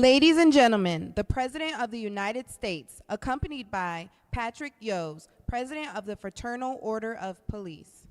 Ladies and gentlemen, the President of the United States, accompanied by Patrick Yos, President of the Fraternal Order of Police.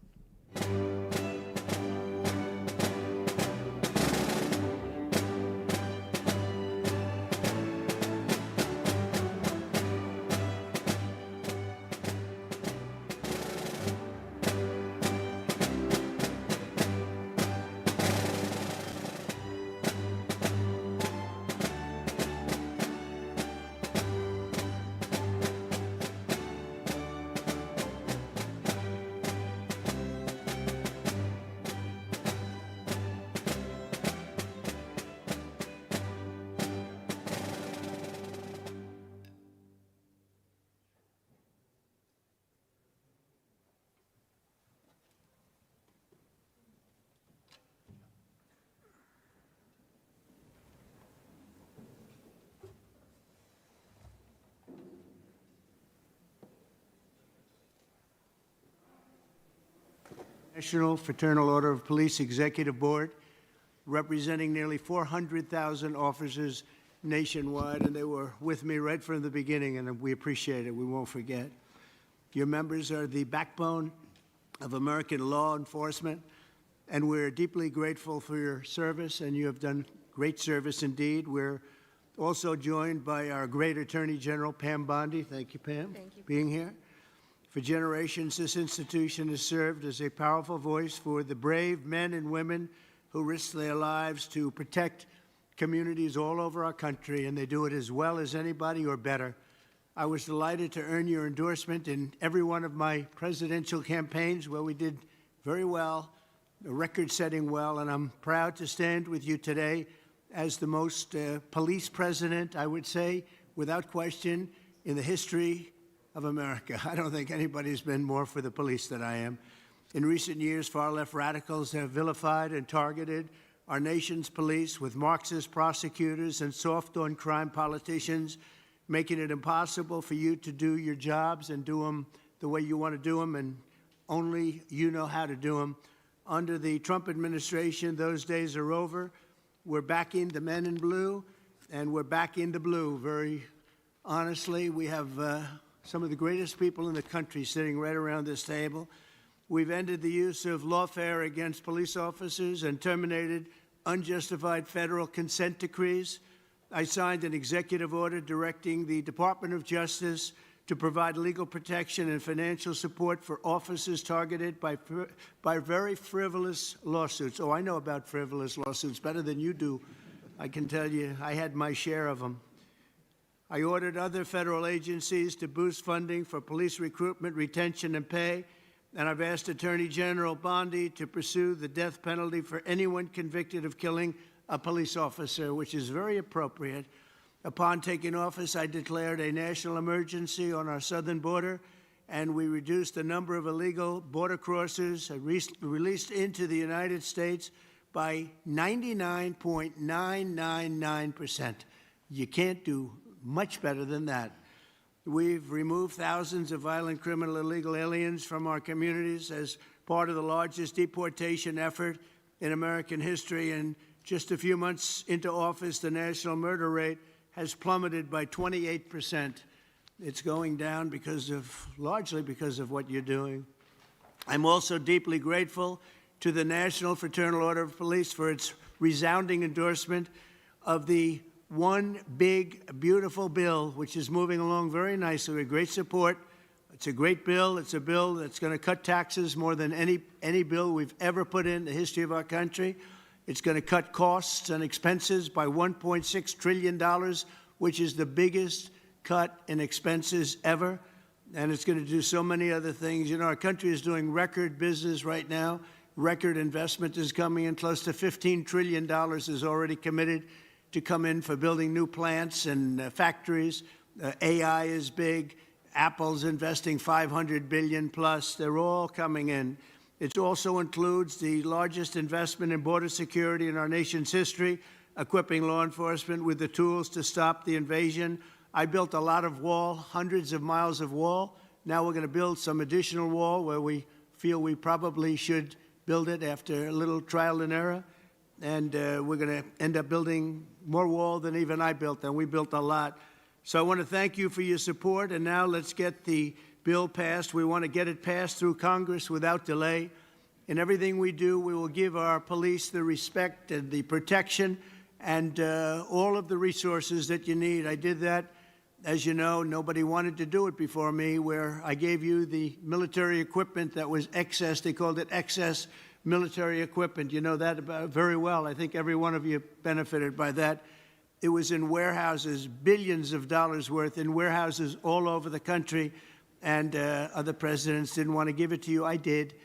National Fraternal Order of Police Executive Board, representing nearly 400,000 officers nationwide, and they were with me right from the beginning, and we appreciate it. We won't forget. Your members are the backbone of American law enforcement, and we're deeply grateful for your service, and you have done great service indeed. We're also joined by our great Attorney General, Pam Bondi. Thank you, Pam, for being here. For generations, this institution has served as a powerful voice for the brave men and women who risk their lives to protect communities all over our country, and they do it as well as anybody or better. I was delighted to earn your endorsement in every one of my presidential campaigns where we did very well, record-setting well, and I'm proud to stand with you today as the most police president, I would say, without question, in the history of America. I don't think anybody's been more for the police than I am. In recent years, far-left radicals have vilified and targeted our nation's police with Marxist prosecutors and soft-on-crime politicians, making it impossible for you to do your jobs and do them the way you want to do them, and only you know how to do them. Under the Trump administration, those days are over. We're backing the men in blue, and we're backing the blue. Very honestly, we have some of the greatest people in the country sitting right around this table. We've ended the use of lawfare against police officers and terminated unjustified federal consent decrees. I signed an executive order directing the Department of Justice to provide legal protection and financial support for officers targeted by very frivolous lawsuits. Oh, I know about frivolous lawsuits better than you do. I can tell you, I had my share of them. I ordered other federal agencies to boost funding for police recruitment, retention, and pay, and I've asked Attorney General Bondi to pursue the death penalty for anyone convicted of killing a police officer, which is very appropriate. Upon taking office, I declared a national emergency on our southern border, and we reduced the number of illegal border crossers released into the United States by 99.999%. You can't do much better than that. We've removed thousands of violent criminal illegal aliens from our communities as part of the largest deportation effort in American history. And just a few months into office, the national murder rate has plummeted by 28%. It's going down largely because of what you're doing. I'm also deeply grateful to the National Fraternal Order of Police for its resounding endorsement of the one big, beautiful bill, which is moving along very nicely with great support. It's a great bill. It's a bill that's going to cut taxes more than any bill we've ever put in the history of our country. It's going to cut costs and expenses by $1.6 trillion, which is the biggest cut in expenses ever. And it's going to do so many other things. You know, our country is doing record business right now. Record investment is coming in. Close to $15 trillion is already committed to come in for building new plants and factories. AI is big. Apple's investing $500 billion plus. They're all coming in. It also includes the largest investment in border security in our nation's history, equipping law enforcement with the tools to stop the invasion. I built a lot of wall, hundreds of miles of wall. Now we're going to build some additional wall where we feel we probably should build it after a little trial and error. and we're going to end up building more wall than even I built, and we built a lot. So I want to thank you for your support, and now let's get the bill passed. We want to get it passed through Congress without delay. In everything we do, we will give our police the respect and the protection and all of the resources that you need. I did that, as you know, nobody wanted to do it before me, where I gave you the military equipment that was excess. They called it excess military equipment. You know that very well. I think every one of you benefited by that. It was in warehouses, billions of dollars worth in warehouses all over the country, and other presidents didn't want to give it to you. I did,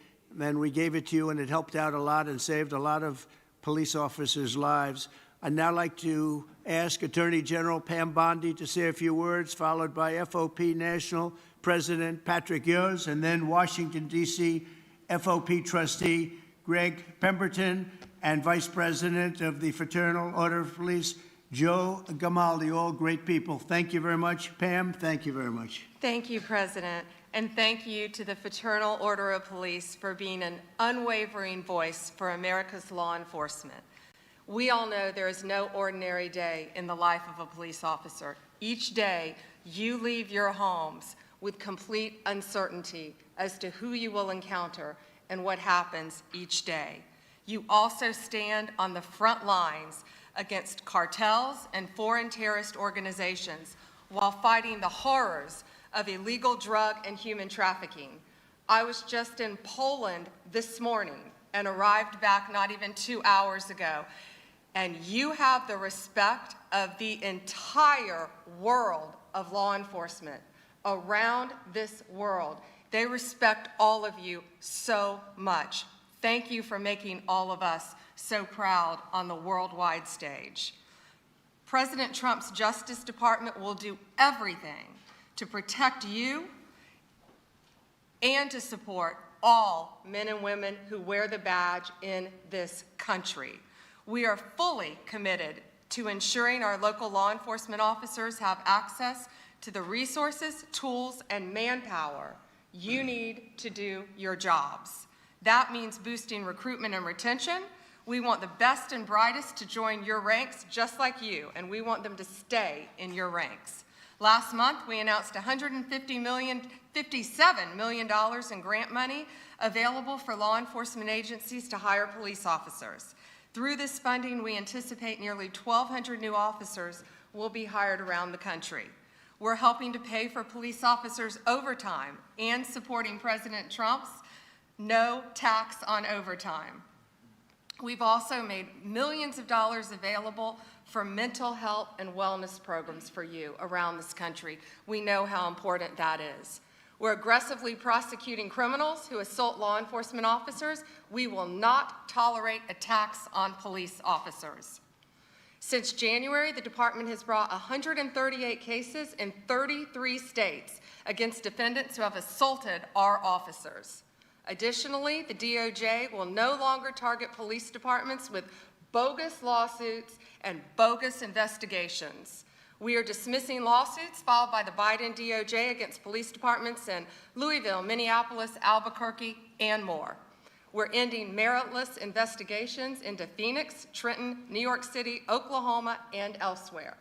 and we gave it to you, and it helped out a lot and saved a lot of police officers' lives. I'd now like to ask Attorney General Pam Bondi to say a few words, followed by FOP National President Patrick Yoes, and then Washington, D.C. FOP Trustee Greg Pemberton, and Vice President of the Fraternal Order of Police, Joe Gamaldi, all great people. Thank you very much. Pam, thank you very much. Thank you, President, and thank you to the Fraternal Order of Police for being an unwavering voice for America's law enforcement. We all know there is no ordinary day in the life of a police officer. Each day, you leave your homes with complete uncertainty as to who you will encounter and what happens each day. You also stand on the front lines against cartels and foreign terrorist organizations while fighting the horrors of illegal drug and human trafficking. I was just in Poland this morning and arrived back not even 2 hours ago. And you have the respect of the entire world of law enforcement around this world. They respect all of you so much. Thank you for making all of us so proud on the worldwide stage. President Trump's Justice Department will do everything to protect you and to support all men and women who wear the badge in this country. We are fully committed to ensuring our local law enforcement officers have access to the resources, tools, and manpower you need to do your jobs. That means boosting recruitment and retention. We want the best and brightest to join your ranks just like you, and we want them to stay in your ranks. Last month, we announced $57 million in grant money available for law enforcement agencies to hire police officers. Through this funding, we anticipate nearly 1,200 new officers will be hired around the country. We're helping to pay for police officers' overtime and supporting President Trump's no tax on overtime. We've also made millions of dollars available for mental health and wellness programs for you around this country. We know how important that is. We're aggressively prosecuting criminals who assault law enforcement officers. We will not tolerate attacks on police officers. Since January, the department has brought 138 cases in 33 states against defendants who have assaulted our officers. Additionally, the DOJ will no longer target police departments with bogus lawsuits and bogus investigations. We are dismissing lawsuits filed by the Biden DOJ against police departments in Louisville, Minneapolis, Albuquerque, and more. We're ending meritless investigations into Phoenix, Trenton, New York City, Oklahoma, and elsewhere.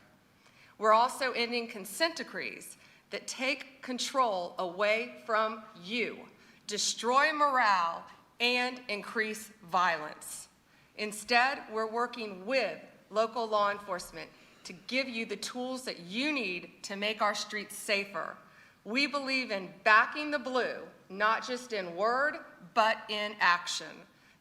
We're also ending consent decrees that take control away from you, destroy morale, and increase violence. Instead, we're working with local law enforcement to give you the tools that you need to make our streets safer. We believe in backing the blue, not just in word, but in action.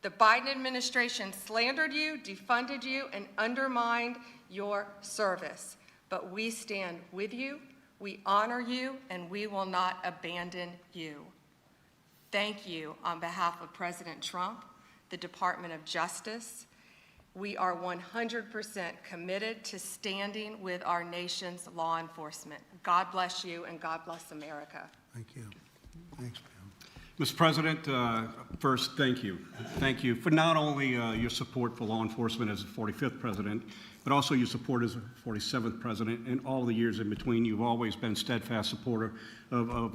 The Biden administration slandered you, defunded you, and undermined your service. But we stand with you, we honor you, and we will not abandon you. Thank you on behalf of President Trump, the Department of Justice. We are 100% committed to standing with our nation's law enforcement. God bless you, and God bless America. Thank you. Thanks, Pam. Mr. President, first, thank you. Thank you for not only your support for law enforcement as the 45th president, but also your support as a 47th president and all the years in between. You've always been a steadfast supporter of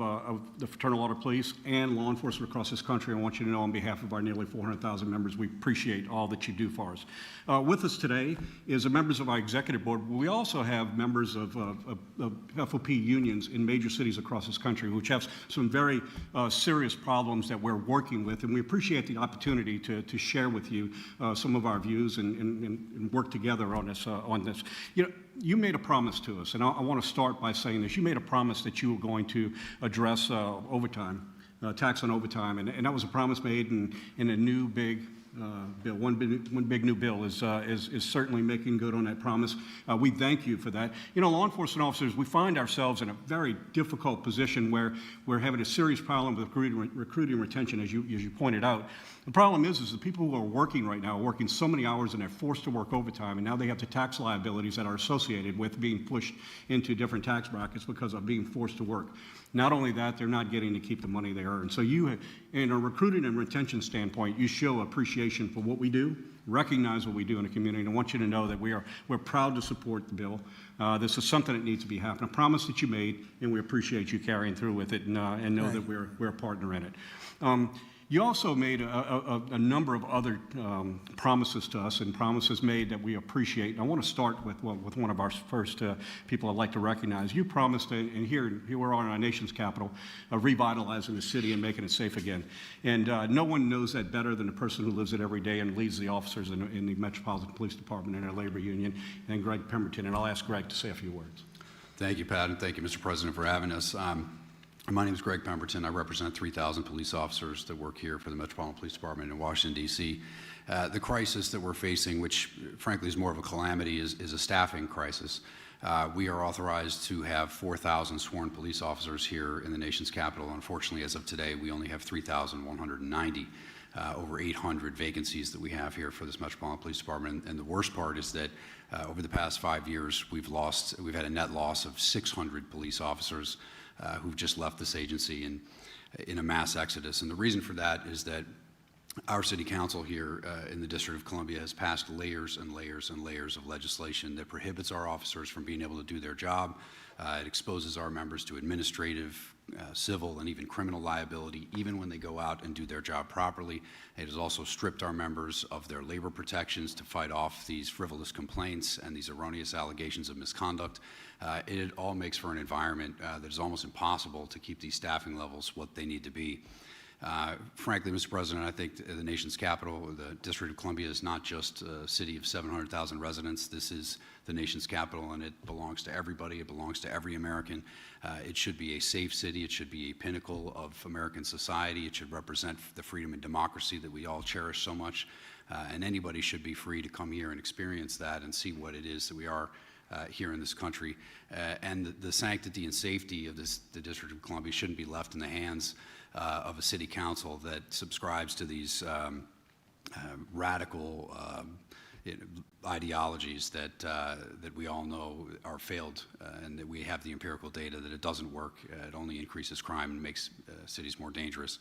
the Fraternal Order of Police and law enforcement across this country. I want you to know on behalf of our nearly 400,000 members, we appreciate all that you do for us. With us today is the members of our executive board. We also have members of FOP unions in major cities across this country, which have some very serious problems that we're working with, and we appreciate the opportunity to share with you some of our views and work together on this. You know, you made a promise to us, and I want to start by saying this. You made a promise that you were going to address overtime, tax on overtime, and that was a promise made in a new big bill. One big new bill is certainly making good on that promise. We thank you for that. You know, law enforcement officers, we find ourselves in a very difficult position where we're having a serious problem with recruiting and retention, as you pointed out. The problem is the people who are working right now are working so many hours and they're forced to work overtime, and now they have the tax liabilities that are associated with being pushed into different tax brackets because of being forced to work. Not only that, they're not getting to keep the money they earn. So you, in a recruiting and retention standpoint, you show appreciation for what we do, recognize what we do in the community, and I want you to know that we're proud to support the bill. This is something that needs to be happening. A promise that you made, and we appreciate you carrying through with it, and know Right. that we're a partner in it. You also made a number of other promises to us, and promises made that we appreciate. And I want to start with one of our first people I'd like to recognize. You promised, and here we are in our nation's capital, revitalizing the city and making it safe again. And no one knows that better than the person who lives it every day and leads the officers in the Metropolitan Police Department and our labor union, and Greg Pemberton. And I'll ask Greg to say a few words. Thank you, Pat, and thank you, Mr. President, for having us. My name is Greg Pemberton. I represent 3,000 police officers that work here for the Metropolitan Police Department in Washington, D.C. The crisis that we're facing, which frankly is more of a calamity, is a staffing crisis. We are authorized to have 4,000 sworn police officers here in the nation's capital. Unfortunately, as of today, we only have 3,190. Over 800 vacancies that we have here for this Metropolitan Police Department. And the worst part is that over the past 5 years, we've had a net loss of 600 police officers who've just left this agency in a mass exodus. And the reason for that is that our city council here in the District of Columbia has passed layers and layers and layers of legislation that prohibits our officers from being able to do their job. It exposes our members to administrative, civil, and even criminal liability, even when they go out and do their job properly. It has also stripped our members of their labor protections to fight off these frivolous complaints and these erroneous allegations of misconduct. It all makes for an environment that is almost impossible to keep these staffing levels what they need to be. Frankly, Mr. President, I think the nation's capital, the District of Columbia, is not just a city of 700,000 residents. This is the nation's capital, and it belongs to everybody. It belongs to every American. It should be a safe city. It should be a pinnacle of American society. It should represent the freedom and democracy that we all cherish so much. And anybody should be free to come here and experience that and see what it is that we are here in this country. And the sanctity and safety of the District of Columbia shouldn't be left in the hands of a city council that subscribes to these radical ideologies that we all know are failed, and that we have the empirical data that it doesn't work. It only increases crime and makes cities more dangerous.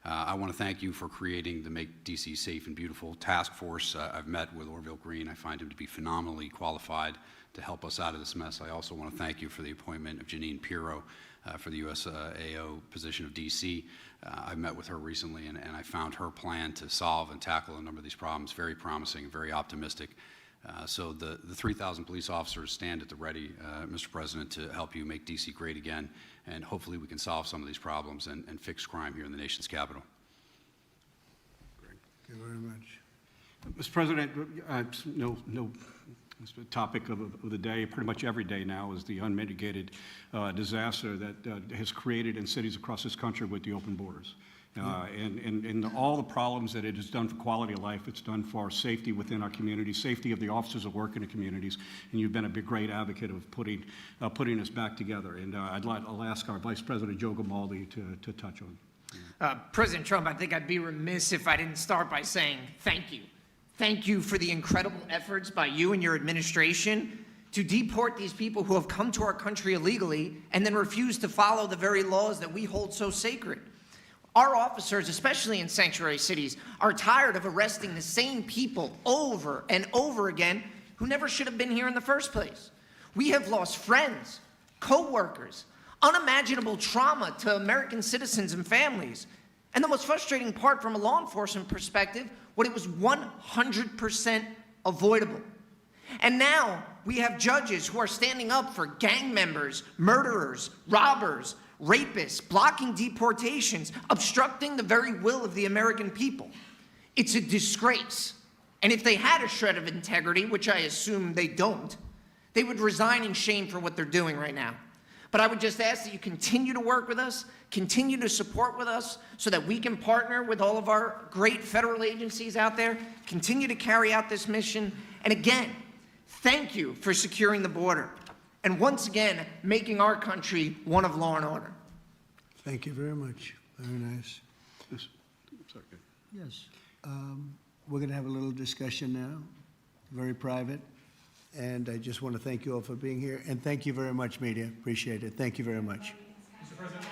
I want to thank you for creating the Make D.C. Safe and Beautiful task force. I've met with Orville Green. I find him to be phenomenally qualified to help us out of this mess. I also want to thank you for the appointment of Janine Pirro for the USAO position of DC. I met with her recently, and I found her plan to solve and tackle a number of these problems very promising, very optimistic. So the 3,000 police officers stand at the ready, Mr. President, to help you make DC great again, and hopefully we can solve some of these problems and fix crime here in the nation's capital. Thank you very much. Mr. President, it's the topic of the day, pretty much every day now, is the unmitigated disaster that has created in cities across this country with the open borders. And all the problems that it has done for quality of life, it's done for safety within our communities, safety of the officers that work in the communities, and you've been a great advocate of putting us back together. And I'll ask our Vice President Joe Grimaldi to touch on. President Trump, I think I'd be remiss if I didn't start by saying thank you. Thank you for the incredible efforts by you and your administration to deport these people who have come to our country illegally and then refuse to follow the very laws that we hold so sacred. Our officers, especially in sanctuary cities, are tired of arresting the same people over and over again who never should have been here in the first place. We have lost friends, co-workers, unimaginable trauma to American citizens and families. And the most frustrating part from a law enforcement perspective, what it was 100% avoidable. And now we have judges who are standing up for gang members, murderers, robbers, rapists, blocking deportations, obstructing the very will of the American people. It's a disgrace. And if they had a shred of integrity, which I assume they don't, they would resign in shame for what they're doing right now. But I would just ask that you continue to work with us, continue to support with us so that we can partner with all of our great federal agencies out there, continue to carry out this mission. And again, thank you for securing the border and once again making our country one of law and order. Thank you very much. Very nice. Yes. Sorry. Yes. We're going to have a little discussion now, very private. And I just want to thank you all for being here. And thank you very much, media. Appreciate it. Thank you very much. Mr. President.